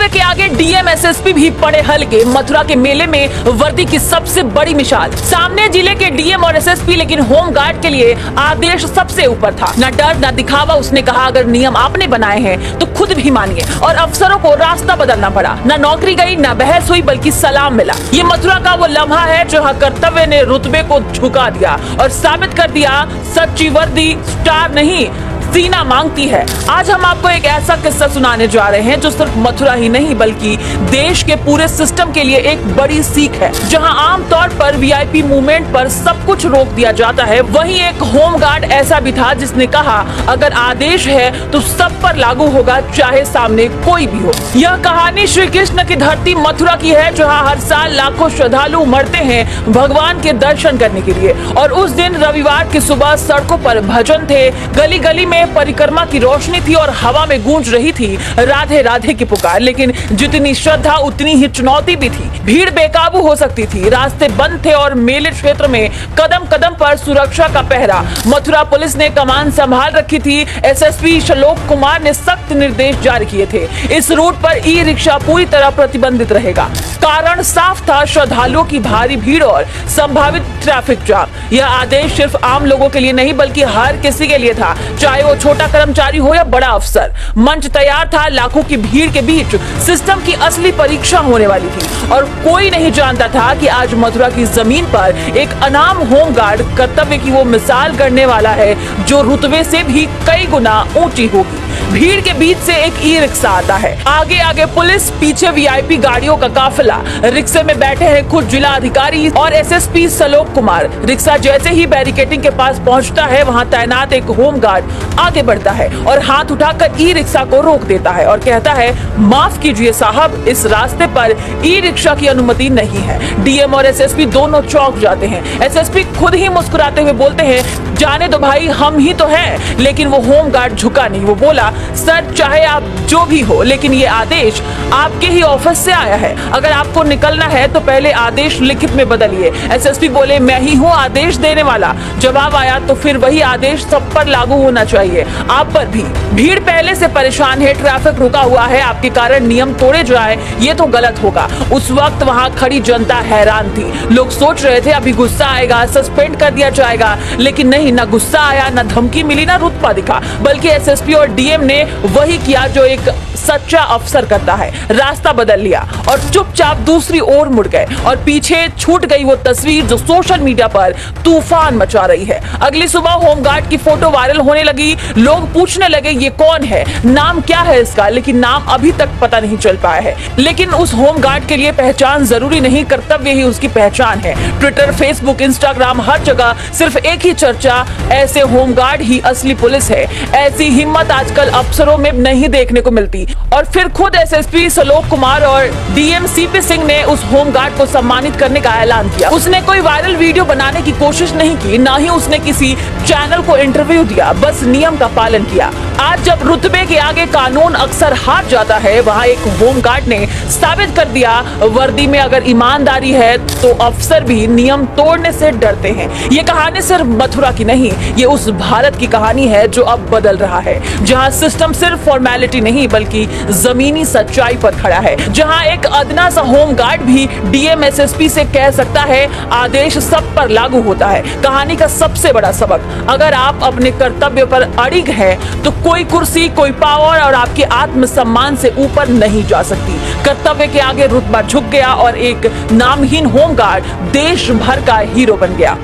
कर्तव्य के आगे डीएम एसएसपी भी पड़े हल्के। मथुरा के मेले में वर्दी की सबसे बड़ी मिसाल, सामने जिले के डीएम और एसएसपी, लेकिन होमगार्ड के लिए आदेश सबसे ऊपर था। न डर न दिखावा। उसने कहा अगर नियम आपने बनाए हैं तो खुद भी मानिए, और अफसरों को रास्ता बदलना पड़ा। न नौकरी गई, न बहस हुई, बल्कि सलाम मिला। ये मथुरा का वो लम्हा है जहाँ कर्तव्य ने रुतबे को झुका दिया और साबित कर दिया सच्ची वर्दी स्टार नहीं, सीना मांगती है। आज हम आपको एक ऐसा किस्सा सुनाने जा रहे हैं जो सिर्फ मथुरा ही नहीं बल्कि देश के पूरे सिस्टम के लिए एक बड़ी सीख है। जहां आमतौर पर वीआईपी मूवमेंट पर सब कुछ रोक दिया जाता है, वहीं एक होमगार्ड ऐसा भी था जिसने कहा अगर आदेश है तो सब पर लागू होगा, चाहे सामने कोई भी हो। यह कहानी श्री कृष्ण की धरती मथुरा की है, जहाँ हर साल लाखों श्रद्धालु उमड़ते हैं भगवान के दर्शन करने के लिए। और उस दिन रविवार की सुबह सड़कों पर भजन थे, गली गली में परिक्रमा की रोशनी थी और हवा में गूंज रही थी राधे राधे की पुकार। लेकिन जितनी श्रद्धा उतनी ही चुनौती भी थी। भीड़ बेकाबू हो सकती थी, रास्ते बंद थे और मेले क्षेत्र में कदम कदम पर सुरक्षा का पहरा। मथुरा पुलिस ने कमान संभाल रखी थी। एसएसपी श्लोक कुमार ने सख्त निर्देश जारी किए थे। इस रूट पर ई रिक्शा पूरी तरह प्रतिबंधित रहेगा। कारण साफ था, श्रद्धालुओं की भारी भीड़ और संभावित ट्रैफिक जाम। यह आदेश सिर्फ आम लोगों के लिए नहीं बल्कि हर किसी के लिए था, चाहे वो छोटा कर्मचारी हो या बड़ा अफसर। मंच तैयार था, लाखों की भीड़ के बीच सिस्टम की असली परीक्षा होने वाली थी और कोई नहीं जानता था कि आज मथुरा की जमीन पर एक अनाम होमगार्ड कर्तव्य की वो मिसाल गढ़ने वाला है जो रुतबे से भी कई गुना ऊंची होगी। भीड़ के बीच से एक ई रिक्शा आता है, आगे आगे पुलिस, पीछे वीआईपी गाड़ियों का काफिला। रिक्शे में बैठे हैं खुद जिला अधिकारी और एसएसपी श्लोक कुमार। रिक्शा जैसे ही बैरिकेडिंग के पास पहुंचता है, वहां तैनात एक होमगार्ड आगे बढ़ता है और हाथ उठाकर ई रिक्शा को रोक देता है और कहता है माफ कीजिए साहब, इस रास्ते पर ई रिक्शा की अनुमति नहीं है। डीएम और एसएसपी दोनों चौंक जाते हैं। एसएसपी खुद ही मुस्कुराते हुए बोलते हैं जाने दो भाई, हम ही तो हैं। लेकिन वो होमगार्ड झुका नहीं। वो बोला सर, चाहे आप जो भी हो, लेकिन ये आदेश आपके ही ऑफिस से आया है। अगर आपको निकलना है तो पहले आदेश लिखित में बदलिए। एसएसपी बोले मैं ही हूँ आदेश देने वाला। जवाब आया तो फिर वही आदेश सब पर लागू होना चाहिए, आप पर भी। भीड़ पहले से परेशान है, ट्रैफिक रुका हुआ है, आपके कारण नियम तोड़े जाए ये तो गलत होगा। उस वक्त वहाँ खड़ी जनता हैरान थी। लोग सोच रहे थे अभी गुस्सा आएगा, सस्पेंड कर दिया जाएगा, लेकिन नहीं, न गुस्सा आया, न धमकी मिली, न रुतबा दिखा, बल्कि एसएसपी और डीएम ने वही किया जो एक सच्चा अफसर करता है। रास्ता बदल लिया और चुपचाप दूसरी ओर मुड़ गए और पीछे छूट गई वो तस्वीर जो सोशल मीडिया पर तूफान मचा रही है। अगली सुबह होमगार्ड की फोटो वायरल होने लगी। लोग पूछने लगे ये कौन है, नाम क्या है इसका, लेकिन नाम अभी तक पता नहीं चल पाया है। लेकिन उस होमगार्ड के लिए पहचान जरूरी नहीं, कर्तव्य ही उसकी पहचान है। ट्विटर, फेसबुक, इंस्टाग्राम, हर जगह सिर्फ एक ही चर्चा, ऐसे होमगार्ड ही असली पुलिस है। ऐसी हिम्मत आजकल अफसरों में नहीं देखने को मिलती। और फिर खुद एसएसपी श्लोक कुमार और डीएम सीपी सिंह ने उस होमगार्ड को सम्मानित करने का ऐलान किया। उसने कोई वायरल वीडियो बनाने की कोशिश नहीं की, ना ही उसने किसी चैनल को इंटरव्यू दिया, बस नियम का पालन किया। आज जब रुतबे के आगे कानून अक्सर हार जाता है, वहाँ एक होमगार्ड ने साबित कर दिया वर्दी में अगर ईमानदारी है तो अफसर भी नियम तोड़ने से डरते हैं। ये कहानी सिर्फ मथुरा की नहीं, ये उस भारत की कहानी है जो अब बदल रहा है, जहाँ सिस्टम सिर्फ फॉर्मेलिटी नहीं बल्कि जमीनी सच्चाई पर खड़ा है। जहाँ एक अदना सा होमगार्ड भी डीएम एसएसपी से कह सकता है आदेश सब पर लागू होता है। कहानी का सबसे बड़ा सबक, अगर आप अपने कर्तव्य पर अड़िग हैं तो कोई कुर्सी, कोई पावर और आपके आत्मसम्मान से ऊपर नहीं जा सकती। कर्तव्य के आगे रुतबा झुक गया और एक नामहीन होमगार्ड देश भर का हीरो बन गया।